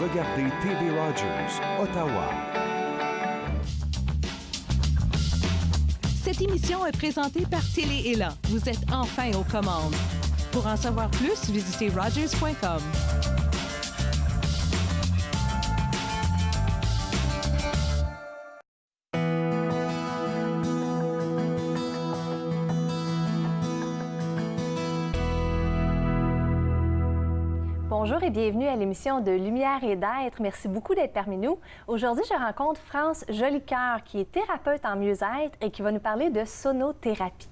regardez TV Rogers, Ottawa. Cette émission est présentée par Télé-Élan. Vous êtes enfin aux commandes. Pour en savoir plus, visitez rogers.com. Bonjour et bienvenue à l'émission de Lumière et d'être. Merci beaucoup d'être parmi nous. Aujourd'hui, je rencontre France Jolicoeur, qui est thérapeute en mieux-être et qui va nous parler de sonothérapie.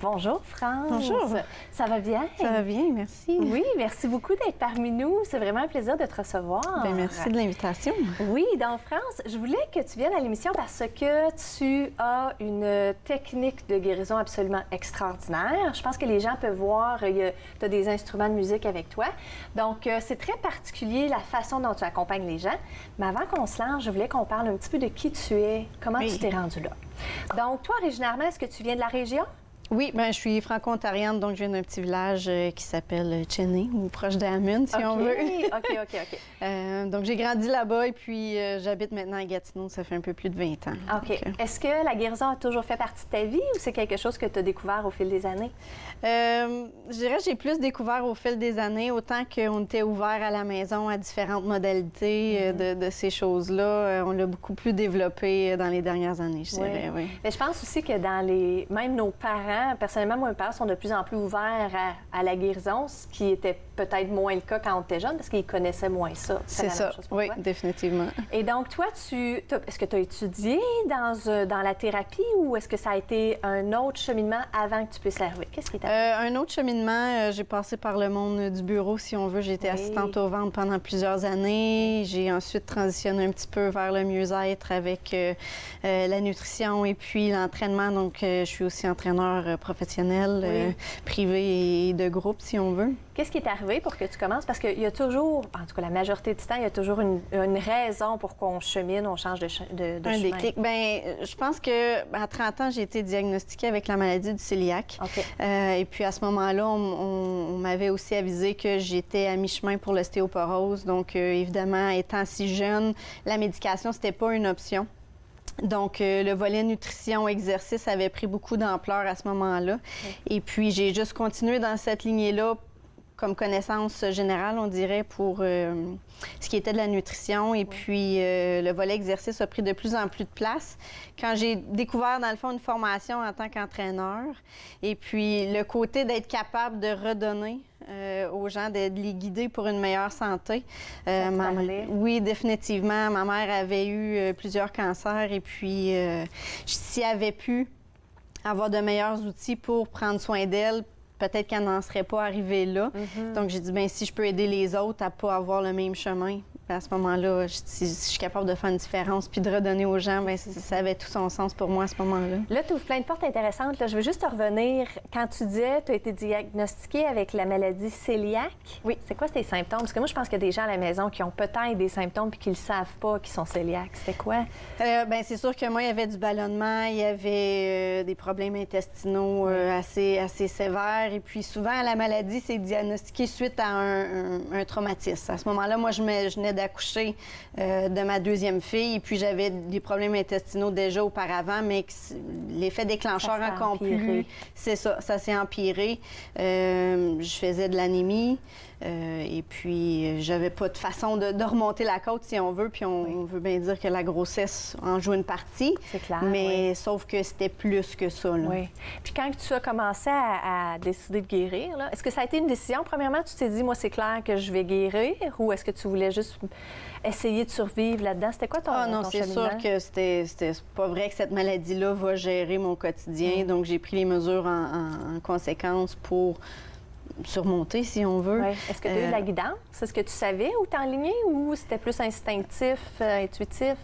Bonjour, France. Bonjour. Ça va bien? Ça va bien, merci. Oui, merci beaucoup d'être parmi nous. C'est vraiment un plaisir de te recevoir. Bien, merci de l'invitation. Oui, donc France, je voulais que tu viennes à l'émission parce que tu as une technique de guérison absolument extraordinaire. Je pense que les gens peuvent voir, tu as des instruments de musique avec toi. Donc, c'est très particulier la façon dont tu accompagnes les gens. Mais avant qu'on se lance, je voulais qu'on parle un petit peu de qui tu es, comment tu t'es rendu là. Donc, toi, originairement, est-ce que tu viens de la région? Oui, bien, je suis franco-ontarienne, donc je viens d'un petit village qui s'appelle Cheney, ou proche d'Hamon, si on veut. OK. Donc, j'ai grandi là-bas et puis j'habite maintenant à Gatineau, ça fait un peu plus de 20 ans. OK. Est-ce que la guérison a toujours fait partie de ta vie ou c'est quelque chose que tu as découvert au fil des années? Je dirais que j'ai plus découvert au fil des années, autant qu'on était ouvert à la maison à différentes modalités de ces choses-là. On l'a beaucoup plus développé dans les dernières années, je dirais, oui. Mais je pense aussi que même nos parents, personnellement, moi, mes parents sont de plus en plus ouverts à la guérison, ce qui était peut-être moins le cas quand on était jeune, parce qu'ils connaissaient moins ça. C'est ça, oui, définitivement. Et donc, toi, est-ce que tu as étudié dans la thérapie ou est-ce que ça a été un autre cheminement avant que tu puisses arriver? Qu'est-ce qui est arrivé? Un autre cheminement, j'ai passé par le monde du bureau, si on veut. J'ai été assistante aux ventes pendant plusieurs années. J'ai ensuite transitionné un petit peu vers le mieux-être avec la nutrition et puis l'entraînement. Donc, je suis aussi entraîneur professionnel, privé et de groupe, si on veut. Qu'est-ce qui est arrivé pour que tu commences? Parce qu'il y a toujours, en tout cas la majorité du temps, il y a toujours une raison pour qu'on chemine, on change de chemin. Un déclic. Bien, je pense que à 30 ans, j'ai été diagnostiquée avec la maladie du cœliaque. Et puis à ce moment-là, on m'avait aussi avisé que j'étais à mi-chemin pour l'ostéoporose. Donc, évidemment, étant si jeune, la médication, c'était pas une option. Donc, le volet nutrition, exercice avait pris beaucoup d'ampleur à ce moment-là. Et puis, j'ai juste continué dans cette lignée-là comme connaissance générale, on dirait, pour ce qui était de la nutrition. Et puis, le volet exercice a pris de plus en plus de place. Quand j'ai découvert, dans le fond, une formation en tant qu'entraîneur, et puis le côté d'être capable de redonner aux gens, de les guider pour une meilleure santé. Oui, définitivement. Ma mère avait eu plusieurs cancers et puis s'il avait pu avoir de meilleurs outils pour prendre soin d'elle, peut-être qu'elle n'en serait pas arrivée là. Donc, j'ai dit, bien, si je peux aider les autres à ne pas avoir le même chemin, à ce moment-là, si je suis capable de faire une différence puis de redonner aux gens, bien, ça avait tout son sens pour moi à ce moment-là. Là, tu ouvres plein de portes intéressantes. Là, je veux juste te revenir. Quand tu disais, tu as été diagnostiquée avec la maladie cœliaque. Oui. C'est quoi tes symptômes? Parce que moi, je pense qu'il y a des gens à la maison qui ont peut-être des symptômes puis qui ne le savent pas, qui sont cœliaques. C'était quoi? Bien, c'est sûr que moi, il y avait du ballonnement, il y avait des problèmes intestinaux assez sévères. Et puis, souvent, la maladie, c'est diagnostiqué suite à un traumatisme. À ce moment-là, moi, je venais d'accoucher de ma deuxième fille, et puis j'avais des problèmes intestinaux déjà auparavant, mais l'effet déclencheur encore plus... C'est ça, ça s'est empiré. Je faisais de l'anémie, et puis j'avais pas de façon de remonter la côte, si on veut, puis on veut bien dire que la grossesse en joue une partie. C'est clair, mais sauf que c'était plus que ça, là. Oui. Puis quand tu as commencé à décider de guérir, là, est-ce que ça a été une décision? Premièrement, tu t'es dit, moi, c'est clair que je vais guérir, ou est-ce que tu voulais juste essayer de survivre là-dedans? C'était quoi ton non, c'est sûr que c'était pas vrai que cette maladie-là va gérer mon quotidien. Donc, j'ai pris les mesures en conséquence pour surmonter, si on veut. Est-ce que tu as eu de la guidance? Est-ce que tu savais où t'enligner ou c'était plus instinctif, intuitif?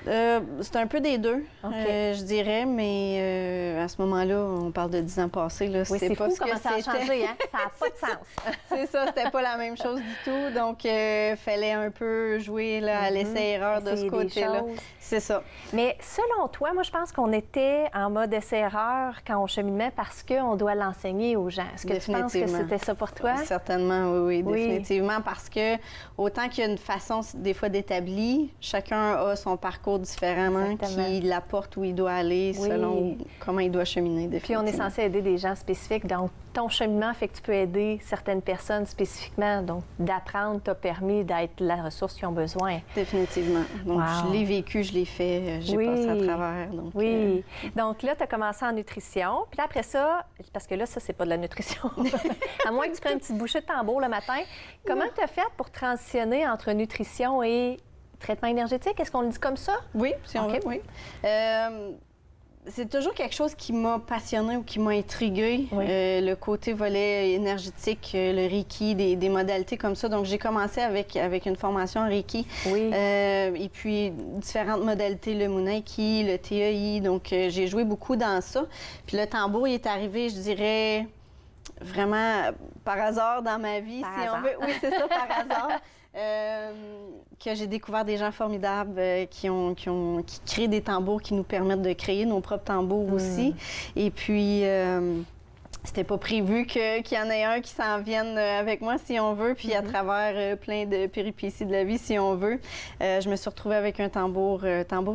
C'est un peu des deux, Okay. je dirais, mais à ce moment-là, on parle de 10 ans passés. Là, Oui, c'est pas fou ce que comment ça a c'était. changé, hein? Ça n'a pas de sens. C'est ça, c'était pas la même chose du tout. Donc, fallait un peu jouer là, à l'essai-erreur de ce Essayer des côté-là. choses. C'est ça. Mais selon toi, moi, je pense qu'on était en mode essai-erreur quand on cheminait parce qu'on doit l'enseigner aux gens. Est-ce que tu penses que c'était ça pour toi? Certainement, oui, Oui. définitivement. Parce que autant qu'il y a une façon, des fois, d'établir, chacun a son parcours différemment Exactement. qui l'apporte où il doit aller Oui. selon comment il doit cheminer, Puis on est définitivement. censé aider des gens spécifiques. Donc, ton cheminement fait que tu peux aider certaines personnes spécifiquement. Donc, d'apprendre t'a permis d'être la ressource qu'ils ont besoin. Définitivement. Donc, Wow. je l'ai vécu, je l'ai fait, j'ai Oui. passé à travers. Donc, Oui. Donc là, tu as commencé en nutrition. Puis là, après ça, parce que là, ça, c'est pas de la nutrition. À moins que tu prennes une petite bouchée de tambour le matin. Comment tu as fait pour transitionner entre nutrition et traitement énergétique? Est-ce qu'on le dit comme ça? Oui, si on OK. veut, oui. C'est toujours quelque chose qui m'a passionnée ou qui m'a intriguée, Oui. le côté volet énergétique, le Reiki, des modalités comme ça. Donc, j'ai commencé avec une formation en Reiki. Oui. Et puis, différentes modalités, le Munaiki, le TEI. Donc, j'ai joué beaucoup dans ça. Puis, le tambour, il est arrivé, je dirais, vraiment par hasard dans ma vie, Par si hasard. on veut. Oui, c'est ça, par hasard. Que j'ai découvert des gens formidables qui créent des tambours qui nous permettent de créer nos propres tambours aussi. Et puis, c'était pas prévu qu'il y en ait un qui s'en vienne avec moi, si on veut, puis à travers plein de péripéties de la vie, si on veut. Je me suis retrouvée avec un tambour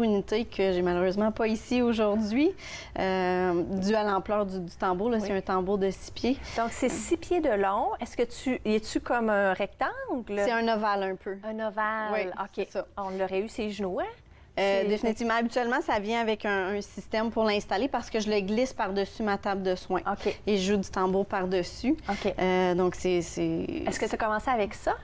unité que j'ai malheureusement pas ici aujourd'hui, dû à l'ampleur du tambour. Là, Oui. c'est un tambour de 6 pieds. Donc, c'est 6 pieds de long. Est-ce que es-tu comme un rectangle? C'est un ovale un peu. Un ovale. Oui, OK. c'est ça. On l'aurait eu ses genoux, hein? C'est- Définitivement. Habituellement, ça vient avec un système pour l'installer parce que je le glisse par-dessus ma table de soins. OK. Et je joue du tambour par-dessus. OK. Donc, c'est... Est-ce que tu as commencé avec ça?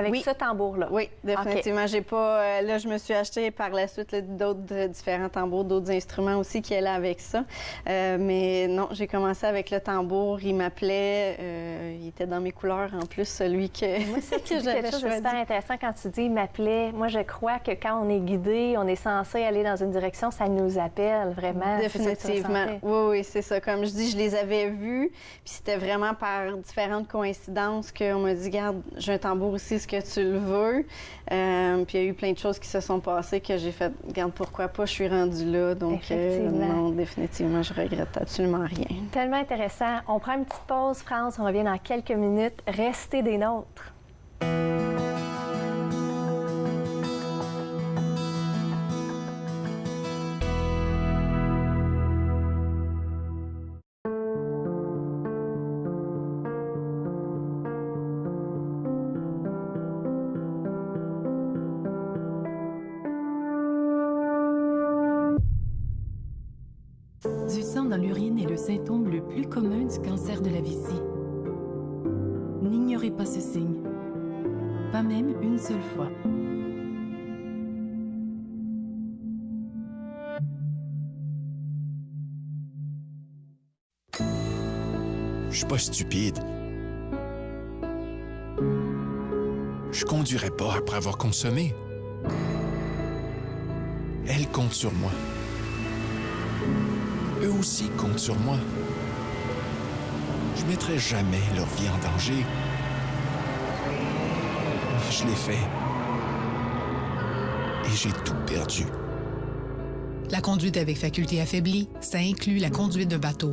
Avec Oui. ce tambour-là? Oui, définitivement. J'ai pas... là, je me suis acheté par la suite là, d'autres différents tambours, d'autres instruments aussi qui allaient avec ça. Mais non, j'ai commencé avec le tambour. Il m'appelait. Il était dans mes couleurs en plus, celui que, Moi, ça, tu que dis j'avais quelque chose de choisi. super intéressant quand tu dis « il m'appelait ». Moi, je crois que quand on est guidé, on est censé aller dans une direction, ça nous appelle vraiment. C'est ça que tu Définitivement. ressentais. Oui, c'est ça. Comme je dis, je les avais vus, puis c'était vraiment par différentes coïncidences qu'on m'a dit, garde, j'ai un tambour ici, est-ce que tu le veux? Puis il y a eu plein de choses qui se sont passées que j'ai fait, garde, pourquoi pas, je suis rendue là. Donc, Effectivement. non, définitivement, je regrette absolument rien. Tellement intéressant. On prend une petite pause, France. On revient dans quelques minutes. Restez des nôtres. Du sang dans l'urine est le symptôme le plus commun du cancer de la vessie. N'ignorez pas ce signe, pas même une seule fois. Je suis pas stupide. Je conduirai pas après avoir consommé. Elle compte sur moi. Eux aussi comptent sur moi. Je mettrai jamais leur vie en danger. Je l'ai fait. Et j'ai tout perdu. La conduite avec faculté affaiblie, ça inclut la conduite de bateau.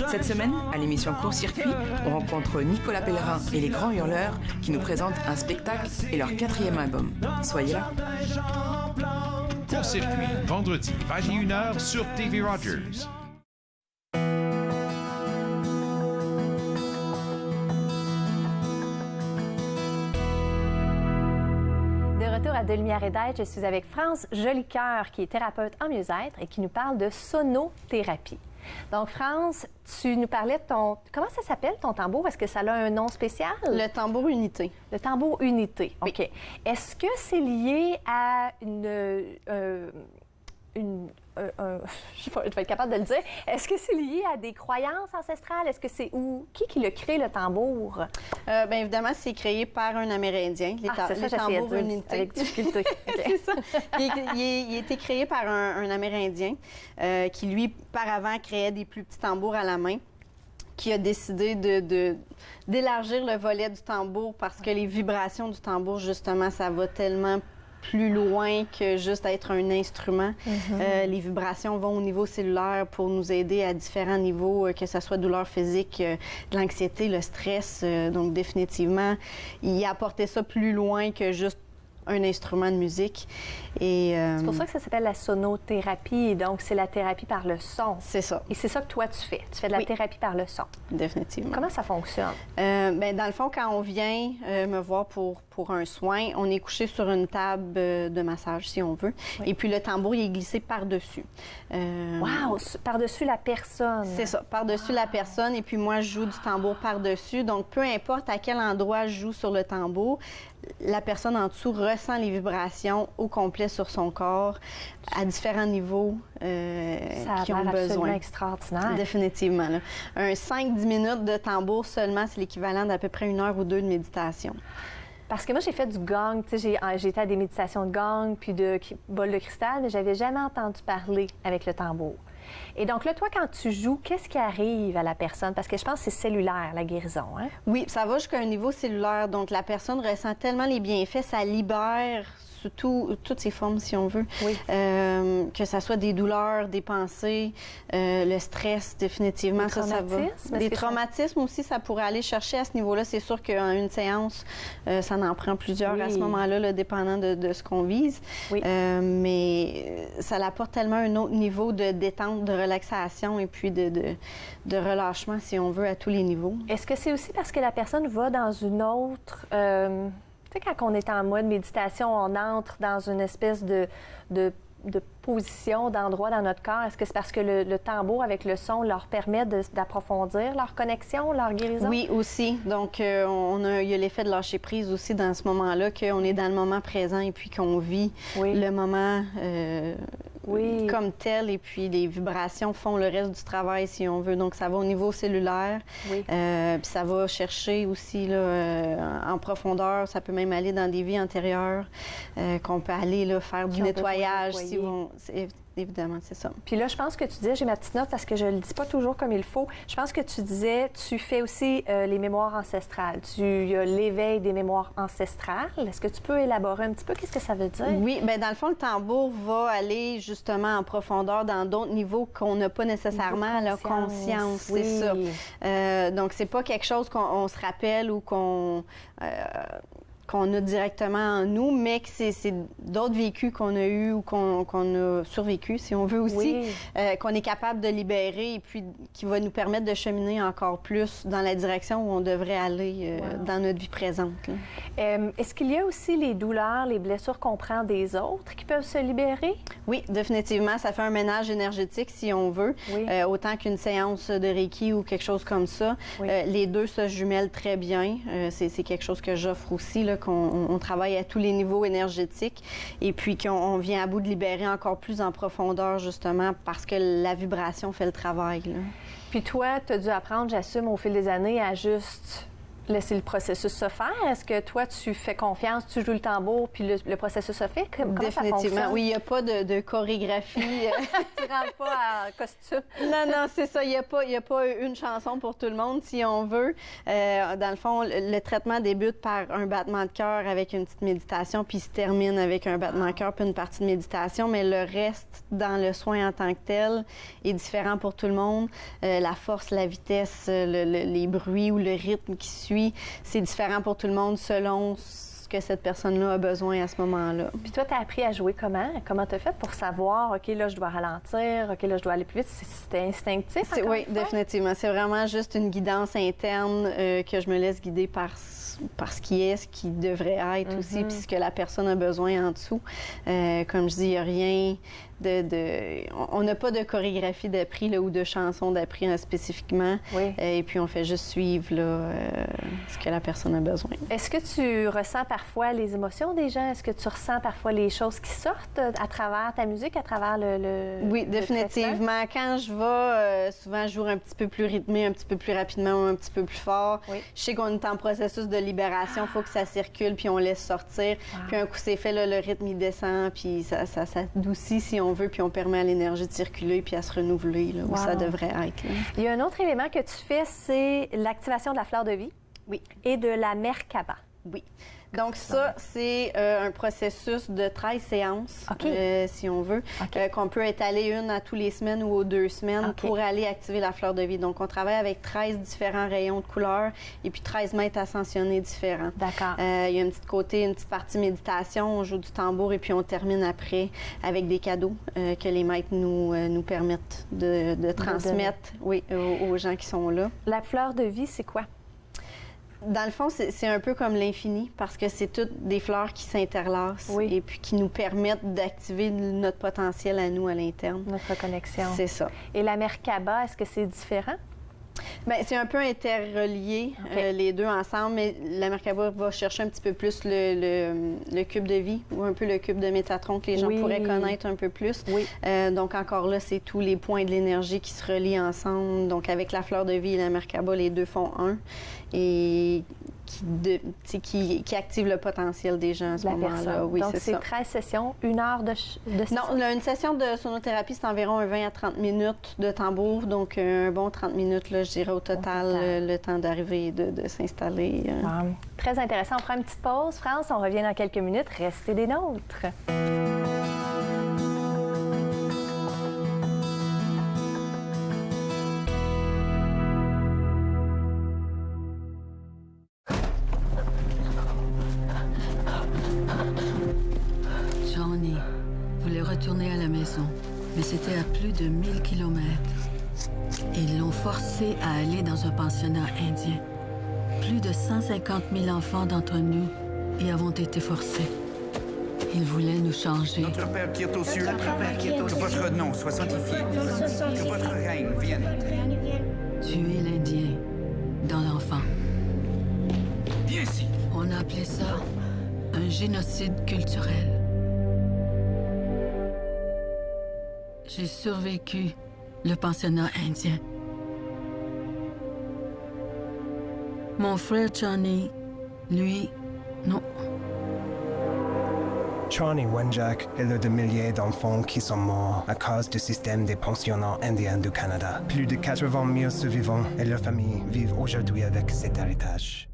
Cette semaine, à l'émission Court-Circuit, on rencontre Nicolas Pellerin et les Grands Hurleurs qui nous présentent un spectacle et leur 4e album. Soyez là. Court-circuit, vendredi, 21h sur TV Rogers. De retour à De Lumière et d'Être, je suis avec France Jolicoeur, qui est thérapeute en mieux-être et qui nous parle de sonothérapie. Donc, France, tu nous parlais de ton... Comment ça s'appelle, ton tambour? Est-ce que ça a un nom spécial? Le tambour unité. Le tambour unité. Oui. OK. Est-ce que c'est lié à je vais être capable de le dire, est-ce que c'est lié à des croyances ancestrales? Est-ce que c'est qui le crée, le tambour? Bien évidemment, c'est créé par un Amérindien. Les tambours unités. Avec difficulté. C'est ça. Il a été créé par un Amérindien qui, lui, par avant, créait des plus petits tambours à la main, qui a décidé d'élargir le volet du tambour parce que les vibrations du tambour, justement, ça va tellement plus loin que juste être un instrument. Les vibrations vont au niveau cellulaire pour nous aider à différents niveaux, que ce soit douleur physique, de l'anxiété, le stress. Donc, définitivement, il a apporté ça plus loin que juste un instrument de musique. C'est pour ça que ça s'appelle la sonothérapie. Donc, c'est la thérapie par le son. C'est ça. Et c'est ça que toi, tu fais. Tu fais de la thérapie par le son. Définitivement. Comment ça fonctionne? Bien, dans le fond, quand on vient me voir pour un soin, on est couché sur une table de massage, si on veut. Et puis, le tambour, il est glissé par-dessus. Wow! Par-dessus la personne. C'est ça, par-dessus la personne. Et puis, moi, je joue du tambour par-dessus. Donc, peu importe à quel endroit je joue sur le tambour, la personne en dessous ressent les vibrations au complet sur son corps, à différents niveaux qui ont besoin. Absolument extraordinaire. Définitivement. Là. Un 5-10 minutes de tambour seulement, c'est l'équivalent d'à peu près 1 heure ou 2 de méditation. Parce que moi, j'ai fait du gong. J'ai été à des méditations de gong puis de bol de cristal, mais j'avais jamais entendu parler avec le tambour. Et donc là, toi, quand tu joues, qu'est-ce qui arrive à la personne? Parce que je pense que c'est cellulaire, la guérison, hein? Oui, ça va jusqu'à un niveau cellulaire. Donc, la personne ressent tellement les bienfaits, ça libère sous toutes ses formes, si on veut. Oui. Que ça soit des douleurs, des pensées, le stress, définitivement. Des traumatismes aussi, ça pourrait aller chercher à ce niveau-là. C'est sûr qu'en une séance, ça en prend plusieurs à ce moment-là, là, dépendant de ce qu'on vise. Oui. Mais ça apporte tellement un autre niveau de détente, de relaxation et puis de relâchement, si on veut, à tous les niveaux. Est-ce que c'est aussi parce que la personne va dans une autre... Tu sais, quand on est en mode méditation, on entre dans une espèce de position, d'endroit dans notre corps. Est-ce que c'est parce que le tambour avec le son leur permet d'approfondir leur connexion, leur guérison? Oui, aussi. Donc, il y a l'effet de lâcher prise aussi dans ce moment-là, qu'on est dans le moment présent et puis qu'on vit le moment comme tel. Et puis, les vibrations font le reste du travail, si on veut. Donc, ça va au niveau cellulaire. Oui. Puis, ça va chercher aussi là, en profondeur. Ça peut même aller dans des vies antérieures, qu'on peut aller là, faire du nettoyage. Évidemment, c'est ça. Puis là, je pense que tu disais, j'ai ma petite note parce que je ne le dis pas toujours comme il faut. Je pense que tu disais, tu fais aussi les mémoires ancestrales. Tu as l'éveil des mémoires ancestrales. Est-ce que tu peux élaborer un petit peu? Qu'est-ce que ça veut dire? Oui, bien, dans le fond, le tambour va aller justement en profondeur dans d'autres niveaux qu'on n'a pas nécessairement à la conscience. C'est ça. Donc, c'est pas quelque chose qu'on se rappelle ou qu'on a directement en nous, mais que c'est d'autres vécus qu'on a eus ou qu'on a survécu, si on veut aussi, qu'on est capable de libérer et puis qui va nous permettre de cheminer encore plus dans la direction où on devrait aller dans notre vie présente. Est-ce qu'il y a aussi les douleurs, les blessures qu'on prend des autres qui peuvent se libérer? Oui, définitivement. Ça fait un ménage énergétique, si on veut, autant qu'une séance de Reiki ou quelque chose comme ça. Les deux se jumellent très bien. C'est quelque chose que j'offre aussi, là, qu'on travaille à tous les niveaux énergétiques et puis qu'on vient à bout de libérer encore plus en profondeur, justement, parce que la vibration fait le travail. Là. Puis toi, tu as dû apprendre, j'assume, au fil des années, à juste laisser le processus se faire. Est-ce que toi, tu fais confiance, tu joues le tambour, puis le processus se fait? Comment Définitivement. Ça fonctionne? Oui, il n'y a pas de chorégraphie. Tu rentres pas en costume. Non, c'est ça. Il n'y a pas une chanson pour tout le monde, si on veut. Dans le fond, le traitement débute par un battement de cœur avec une petite méditation, puis se termine avec un battement de cœur puis une partie de méditation, mais le reste, dans le soin en tant que tel, est différent pour tout le monde. La force, la vitesse, les bruits ou le rythme qui suit, c'est différent pour tout le monde selon ce que cette personne-là a besoin à ce moment-là. Puis toi, tu as appris à jouer comment? Comment tu as fait pour savoir, OK, là, je dois ralentir, OK, là, je dois aller plus vite? C'était instinctif? Oui, définitivement. C'est vraiment juste une guidance interne que je me laisse guider par ce qui est, ce qui devrait être aussi, puis ce que la personne a besoin en dessous. Comme je dis, il n'y a rien On n'a pas de chorégraphie d'appris ou de chansons d'appris spécifiquement. Oui. Et puis, on fait juste suivre là, ce que la personne a besoin. Est-ce que tu ressens parfois les émotions des gens? Est-ce que tu ressens parfois les choses qui sortent à travers ta musique, à travers le Oui, le définitivement. Quand je vais, souvent, je joue un petit peu plus rythmé, un petit peu plus rapidement ou un petit peu plus fort. Oui. Je sais qu'on est en processus de libération. Il faut que ça circule, puis on laisse sortir. Wow. Puis un coup, c'est fait, là, le rythme, il descend, puis ça s'adoucit si on veut, puis on permet à l'énergie de circuler puis à se renouveler, là, où ça devrait être. Là. Il y a un autre élément que tu fais, c'est l'activation de la fleur de vie. Oui. Et de la Merkaba. Oui. Donc ça, c'est un processus de 13 séances, si on veut, qu'on peut étaler une à tous les semaines ou aux 2 semaines pour aller activer la fleur de vie. Donc, on travaille avec 13 différents rayons de couleurs et puis 13 maîtres ascensionnés différents. D'accord. Il y a une petite partie méditation, on joue du tambour et puis on termine après avec des cadeaux que les maîtres nous permettent de transmettre aux gens qui sont là. La fleur de vie, c'est quoi? Dans le fond, c'est un peu comme l'infini parce que c'est toutes des fleurs qui s'interlacent et puis qui nous permettent d'activer notre potentiel à nous à l'interne. Notre connexion. C'est ça. Et la Merkaba, est-ce que c'est différent? Bien, c'est un peu interrelié, les deux ensemble, mais la Merkaba va chercher un petit peu plus le cube de vie ou un peu le cube de Métatron que les gens pourraient connaître un peu plus. Oui. Donc, encore là, c'est tous les points de l'énergie qui se relient ensemble. Donc, avec la fleur de vie et la Merkaba, les deux font un et qui active le potentiel des gens à ce moment-là. Oui, donc, c'est 13 sessions, 1 heure de session? Non, une session de sonothérapie, c'est environ 20 à 30 minutes de tambour. Donc, un bon 30 minutes, là, je dirais, au total, le temps d'arriver et de s'installer. Wow. Très intéressant. On prend une petite pause, France. On revient dans quelques minutes. Restez des nôtres. Johnny voulait retourner à la maison, mais c'était à plus de 1000 kilomètres. Ils l'ont forcé à aller dans un pensionnat indien. Plus de 150 000 enfants d'entre nous y avons été forcés. Ils voulaient nous changer. Notre Père qui est aux cieux, que votre nom soit sanctifié, que votre règne vienne. Tuer l'Indien dans l'enfant. Viens ici. On a appelé ça un génocide culturel. J'ai survécu le pensionnat indien. Mon frère Johnny, lui, non. Johnny Wenjack est l'un de milliers d'enfants qui sont morts à cause du système des pensionnats indiens du Canada. Plus de 80 000 survivants et leurs familles vivent aujourd'hui avec cet héritage.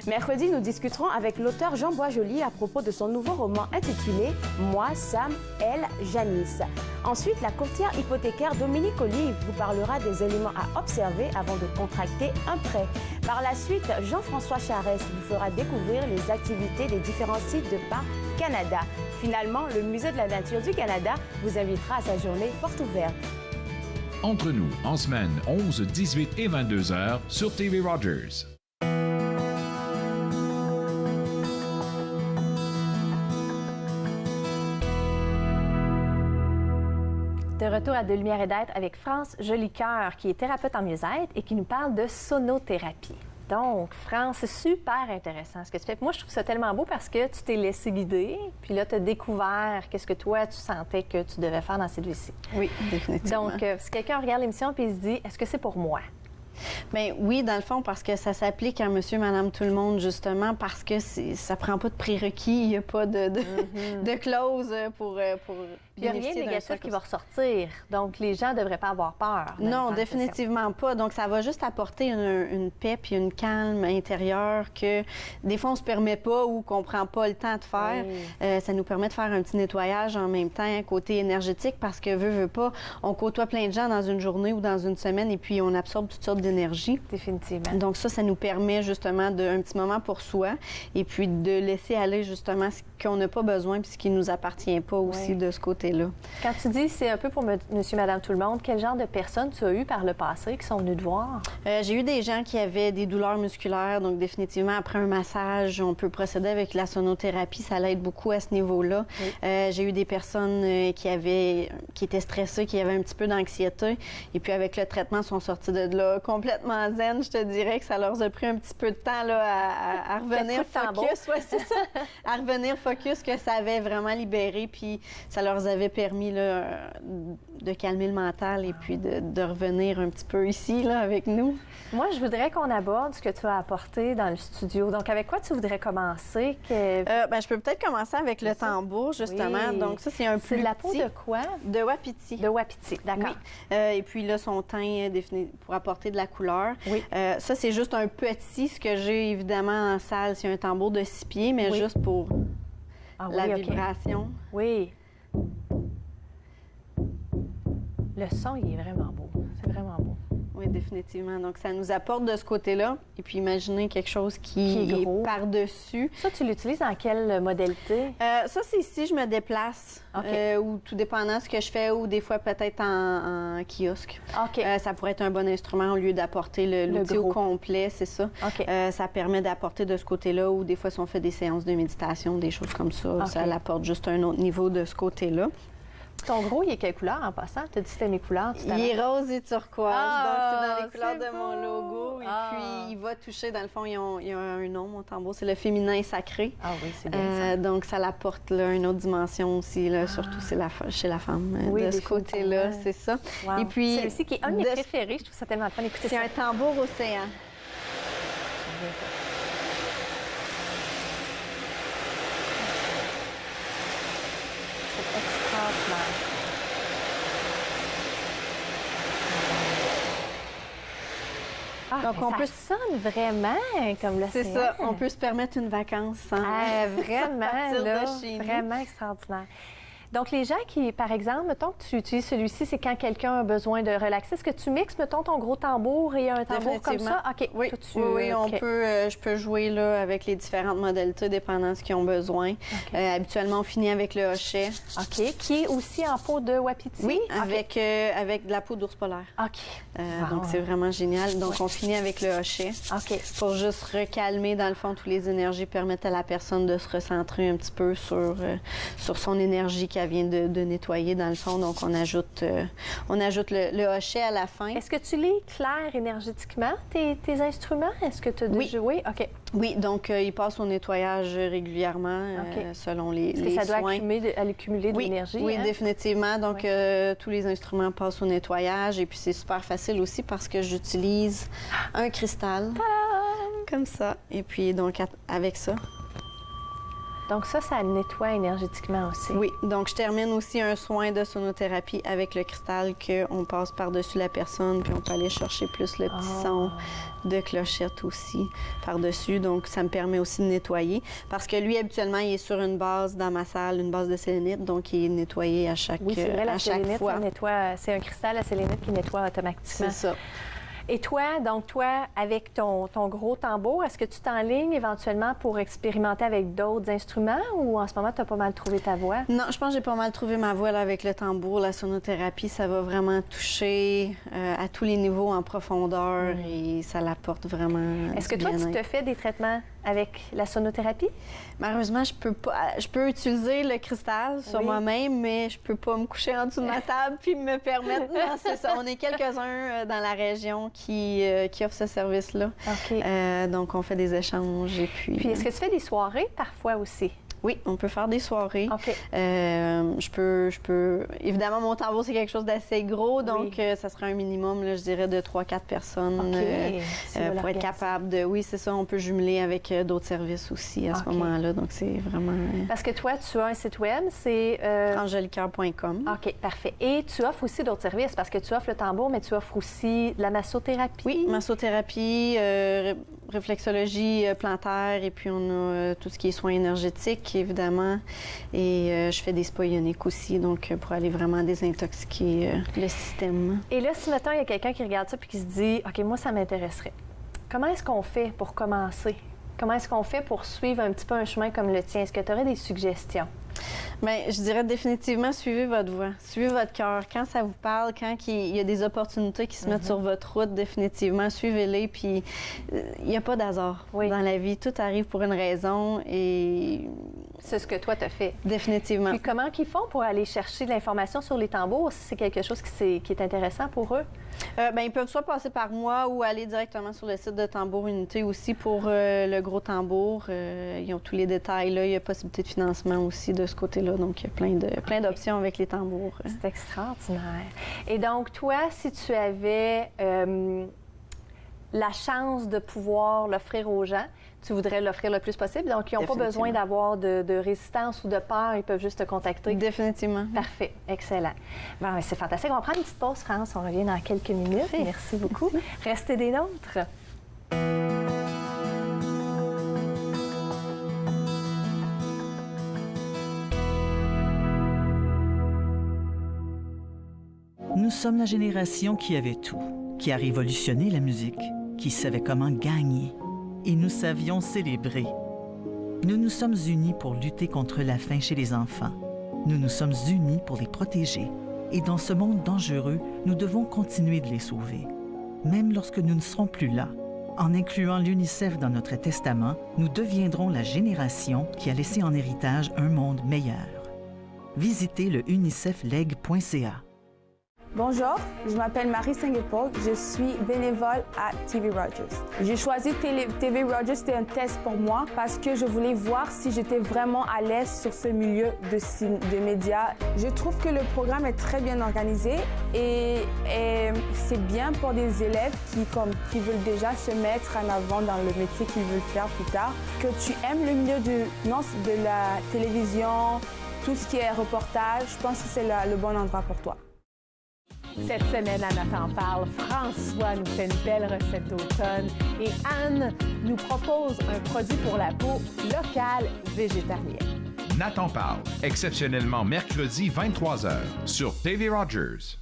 Mercredi, nous discuterons avec l'auteur Jean Boisjoli à propos de son nouveau roman intitulé « Moi, Sam, elle, Janice ». Ensuite, la courtière hypothécaire Dominique Olive vous parlera des éléments à observer avant de contracter un prêt. Par la suite, Jean-François Charest vous fera découvrir les activités des différents sites de Parc Canada. Finalement, le Musée de la nature du Canada vous invitera à sa journée porte ouverte. Entre nous, en semaine, 11, 18 et 22 heures sur TV Rogers. De retour à De Lumière et d'être avec France Jolicoeur, qui est thérapeute en mieux-être et qui nous parle de sonothérapie. Donc, France, c'est super intéressant ce que tu fais. Moi, je trouve ça tellement beau parce que tu t'es laissé guider, puis là, tu as découvert qu'est-ce que toi, tu sentais que tu devais faire dans cette vie-ci. Oui, définitivement. Donc, si quelqu'un regarde l'émission et il se dit, est-ce que c'est pour moi? Bien, oui, dans le fond, parce que ça s'applique à monsieur, madame, tout le monde, justement, parce que ça prend pas de prérequis, il n'y a pas de clause pour il n'y a rien de négatif qui va ressortir. Donc, les gens ne devraient pas avoir peur. Non, définitivement pas. Donc, ça va juste apporter une paix puis une calme intérieure que des fois, on ne se permet pas ou qu'on ne prend pas le temps de faire. Oui. Ça nous permet de faire un petit nettoyage en même temps, côté énergétique, parce que, veut pas, on côtoie plein de gens dans une journée ou dans une semaine et puis on absorbe toutes sortes d'énergie. énergie. Définitivement. Donc ça nous permet justement un petit moment pour soi et puis de laisser aller justement ce qu'on n'a pas besoin puis ce qui ne nous appartient pas aussi de ce côté-là. Quand tu dis c'est un peu pour monsieur, madame, tout le monde, quel genre de personnes tu as eu par le passé qui sont venues te voir? J'ai eu des gens qui avaient des douleurs musculaires, donc définitivement après un massage, on peut procéder avec la sonothérapie, ça l'aide beaucoup à ce niveau-là. Oui. J'ai eu des personnes qui étaient stressées, qui avaient un petit peu d'anxiété et puis avec le traitement, sont sorties de là complètement zen. Je te dirais que ça leur a pris un petit peu de temps là, à revenir focus. Ouais, c'est ça. À revenir focus, que ça avait vraiment libéré, puis ça leur avait permis là, de calmer le mental et puis de revenir un petit peu ici là, avec nous. Moi, je voudrais qu'on aborde ce que tu as apporté dans le studio. Donc, avec quoi tu voudrais commencer? Je peux peut-être commencer avec le tambour, justement. Oui. Donc, ça, c'est un plus C'est de la peau de quoi? De wapiti. De wapiti, d'accord. Oui. Et puis là, son teint pour apporter de la couleur. Oui. Ça, c'est juste un petit, ce que j'ai évidemment en salle. C'est un tambour de 6 pieds, mais juste pour la vibration. Oui. Le son, il est vraiment beau. C'est vraiment beau. Oui, définitivement. Donc, ça nous apporte de ce côté-là. Et puis, imaginez quelque chose qui est par-dessus. Ça, tu l'utilises dans quelle modalité? Ça, c'est si je me déplace. Ou tout dépendant de ce que je fais, ou des fois peut-être en kiosque. Ça pourrait être un bon instrument au lieu d'apporter l'outil au complet, c'est ça. Ça permet d'apporter de ce côté-là, ou des fois, si on fait des séances de méditation, des choses comme ça, ça l'apporte juste un autre niveau de ce côté-là. Ton gros, il est quelle couleur en passant? Tu as dit que c'était mes couleurs tout à l'heure. Il est rose et turquoise, donc c'est dans les couleurs de mon logo. Et puis, il va toucher, dans le fond, il y a un nom, mon tambour, c'est le féminin sacré. Ah oui, c'est bien ça. Donc, ça l'apporte là, une autre dimension aussi, là, surtout chez la femme. De ce côté-là, c'est ça. Wow. Et puis, celui-ci qui est un de mes préférés, je trouve ça tellement fun d'écouter ça. C'est un tambour océan. Donc, ça sonne vraiment comme l'océan. C'est ça, on peut se permettre une vacance sans vraiment, sortir là, de chez nous. Vraiment extraordinaire. Donc, les gens qui, par exemple, mettons que tu utilises celui-ci, c'est quand quelqu'un a besoin de relaxer. Est-ce que tu mixes, mettons, ton gros tambour et un tambour comme ça? OK. Oui, je peux jouer là, avec les différentes modalités, dépendant de ce qu'ils ont besoin. Habituellement, on finit avec le hochet. OK. Qui est aussi en peau de wapiti? Oui, avec de la peau d'ours polaire. OK. Donc, c'est vraiment génial. Donc, on finit avec le hochet. OK. Pour juste recalmer, dans le fond, toutes les énergies, permettre à la personne de se recentrer un petit peu sur son énergie qu'elle vient de nettoyer, dans le fond. Donc, on ajoute le hochet à la fin. Est-ce que tu l'éclaires énergétiquement, tes instruments? Est-ce que tu as déjà joué? OK. Oui, donc ils passent au nettoyage régulièrement selon les ça soins. Doit accumuler de l'énergie. Oui, définitivement. Donc, tous les instruments passent au nettoyage. Et puis, c'est super facile aussi parce que j'utilise un cristal. Comme ça. Et puis, donc, avec ça. Donc ça nettoie énergétiquement aussi. Oui. Donc, je termine aussi un soin de sonothérapie avec le cristal qu'on passe par-dessus la personne, puis on peut aller chercher plus le petit son de clochette aussi par-dessus. Donc, ça me permet aussi de nettoyer. Parce que lui, habituellement, il est sur une base dans ma salle, une base de sélénite, donc il est nettoyé à chaque fois. Oui, c'est vrai, la sélénite, ça nettoie. C'est un cristal, la sélénite, qui nettoie automatiquement. C'est ça. Et toi, avec ton gros tambour, est-ce que tu t'enlignes éventuellement pour expérimenter avec d'autres instruments ou en ce moment, tu as pas mal trouvé ta voix? Non, je pense que j'ai pas mal trouvé ma voix là, avec le tambour. La sonothérapie, ça va vraiment toucher à tous les niveaux en profondeur et ça l'apporte vraiment. Est-ce que toi, tu te fais des traitements avec la sonothérapie? Malheureusement, je peux pas. Je peux utiliser le cristal sur moi-même, mais je peux pas me coucher en dessous de ma table puis me permettre. Non, c'est ça. On est quelques-uns dans la région qui offrent ce service-là. Donc, on fait des échanges et puis. Puis, est-ce que tu fais des soirées parfois aussi? Oui, on peut faire des soirées. Je peux... Évidemment, mon tambour, c'est quelque chose d'assez gros, donc ça serait un minimum, là, je dirais, de 3-4 personnes pour être capable de... Oui, c'est ça, on peut jumeler avec d'autres services aussi à ce moment-là, donc c'est vraiment... Parce que toi, tu as un site web, c'est... Angeliqueur.com. OK, parfait. Et tu offres aussi d'autres services, parce que tu offres le tambour, mais tu offres aussi de la massothérapie. Oui, massothérapie, réflexologie plantaire et puis on a tout ce qui est soins énergétiques, évidemment. Et je fais des spas ioniques aussi, donc pour aller vraiment désintoxiquer le système. Et là, si maintenant il y a quelqu'un qui regarde ça puis qui se dit « OK, moi, ça m'intéresserait », comment est-ce qu'on fait pour commencer? Comment est-ce qu'on fait pour suivre un petit peu un chemin comme le tien? Est-ce que tu aurais des suggestions? Bien, je dirais définitivement, suivez votre voix, suivez votre cœur. Quand ça vous parle, quand il y a des opportunités qui se mettent sur votre route, définitivement, suivez-les. Puis, il n'y a pas d'hasard dans la vie. Tout arrive pour une raison et... C'est ce que toi, t'as fait. Définitivement. Puis comment ils font pour aller chercher de l'information sur les tambours, si c'est quelque chose qui est intéressant pour eux? Bien, ils peuvent soit passer par moi ou aller directement sur le site de Tambour Unité aussi pour le gros tambour. Ils ont tous les détails là. Il y a possibilité de financement aussi de ce côté-là. Donc, il y a plein d'options avec les tambours. C'est extraordinaire. Et donc, toi, si tu avais la chance de pouvoir l'offrir aux gens, tu voudrais l'offrir le plus possible. Donc, ils n'ont pas besoin d'avoir de résistance ou de peur. Ils peuvent juste te contacter. Définitivement. Parfait. Excellent. Bon, c'est fantastique. On va prendre une petite pause, France. On revient dans quelques minutes. Parfait. Merci beaucoup. Merci. Restez des nôtres. Nous sommes la génération qui avait tout, qui a révolutionné la musique, qui savait comment gagner. Et nous savions célébrer. Nous nous sommes unis pour lutter contre la faim chez les enfants. Nous nous sommes unis pour les protéger. Et dans ce monde dangereux, nous devons continuer de les sauver. Même lorsque nous ne serons plus là, en incluant l'UNICEF dans notre testament, nous deviendrons la génération qui a laissé en héritage un monde meilleur. Visitez le unicefleg.ca. Bonjour, je m'appelle Marie Saint-Paul, je suis bénévole à TV Rogers. J'ai choisi TV Rogers, c'était un test pour moi parce que je voulais voir si j'étais vraiment à l'aise sur ce milieu de médias. Je trouve que le programme est très bien organisé et c'est bien pour des élèves qui veulent déjà se mettre en avant dans le métier qu'ils veulent faire plus tard. Que tu aimes le milieu de la télévision, tout ce qui est reportage, je pense que c'est le bon endroit pour toi. Cette semaine, à Nat en parle, François nous fait une belle recette d'automne et Anne nous propose un produit pour la peau locale végétarienne. Nat en parle, exceptionnellement mercredi 23h sur TV Rogers.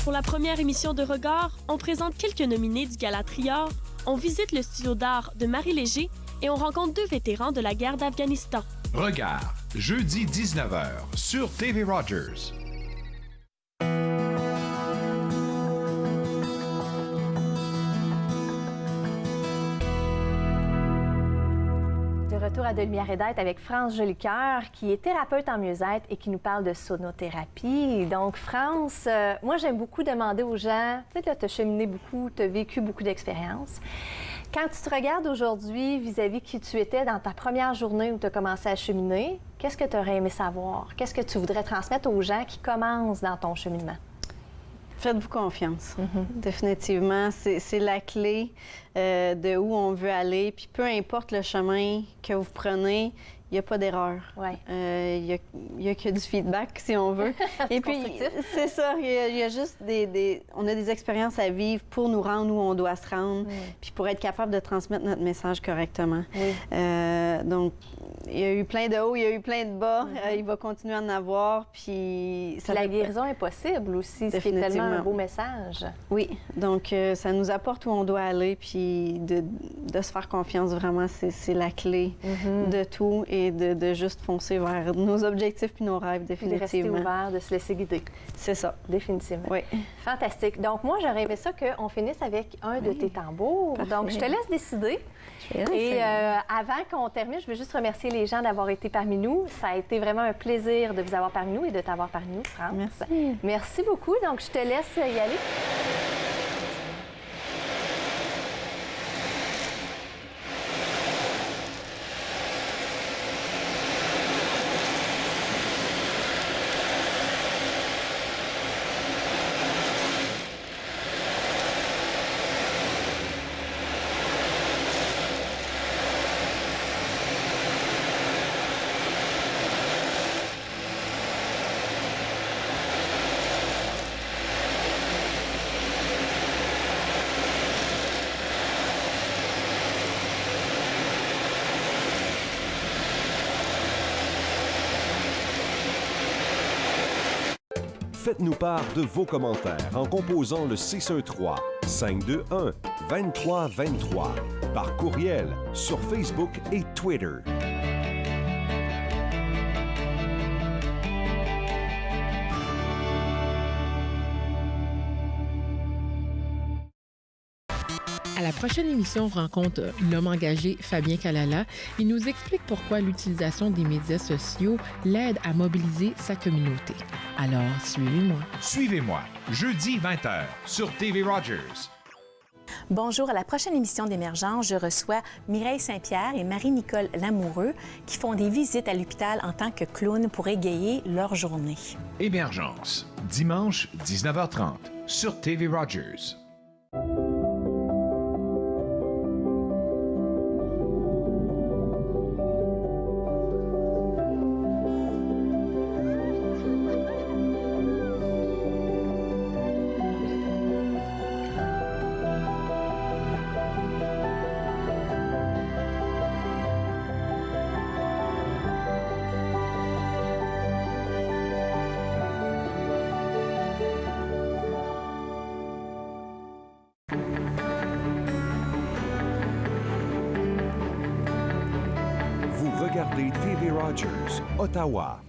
Pour la première émission de Regard, on présente quelques nominés du Gala Trior, on visite le studio d'art de Marie Léger et on rencontre 2 vétérans de la guerre d'Afghanistan. Regard, jeudi 19h sur TV Rogers. Retour à De Lumière et d'être avec France Jolicoeur, qui est thérapeute en mieux-être et qui nous parle de sonothérapie. Donc, France, moi, j'aime beaucoup demander aux gens, tu sais, là, tu as cheminé beaucoup, tu as vécu beaucoup d'expériences. Quand tu te regardes aujourd'hui vis-à-vis qui tu étais dans ta première journée où tu as commencé à cheminer, qu'est-ce que tu aurais aimé savoir? Qu'est-ce que tu voudrais transmettre aux gens qui commencent dans ton cheminement? Faites-vous confiance. Définitivement, c'est la clé de où on veut aller. Puis peu importe le chemin que vous prenez, il n'y a pas d'erreur. Il n'y a que du feedback, si on veut. Et puis, c'est ça, il y a juste on a des expériences à vivre pour nous rendre où on doit se rendre, puis pour être capable de transmettre notre message correctement. Donc, il y a eu plein de hauts, il y a eu plein de bas. Il va continuer à en avoir, puis... La guérison est possible aussi, ce qui est tellement un beau message. Oui, donc ça nous apporte où on doit aller, puis de se faire confiance, vraiment, c'est la clé de tout. Et de juste foncer vers nos objectifs puis nos rêves, définitivement. De rester ouvert, de se laisser guider. C'est ça. Définitivement. Oui. Fantastique. Donc, moi, j'aurais aimé ça qu'on finisse avec un de tes tambours. Parfait. Donc, je te laisse décider. Et avant qu'on termine, je veux juste remercier les gens d'avoir été parmi nous. Ça a été vraiment un plaisir de vous avoir parmi nous et de t'avoir parmi nous, France. Merci. Merci beaucoup. Donc, je te laisse y aller. Faites-nous part de vos commentaires en composant le 613-521-2323 par courriel sur Facebook et Twitter. À la prochaine émission, on rencontre l'homme engagé Fabien Kalala. Il nous explique pourquoi l'utilisation des médias sociaux l'aide à mobiliser sa communauté. Alors, suivez-moi. Suivez-moi, jeudi 20h sur TV Rogers. Bonjour, à la prochaine émission d'Émergence, je reçois Mireille Saint-Pierre et Marie-Nicole Lamoureux qui font des visites à l'hôpital en tant que clowns pour égayer leur journée. Émergence, dimanche 19h30 sur TV Rogers. Regardez TV Rogers, Ottawa.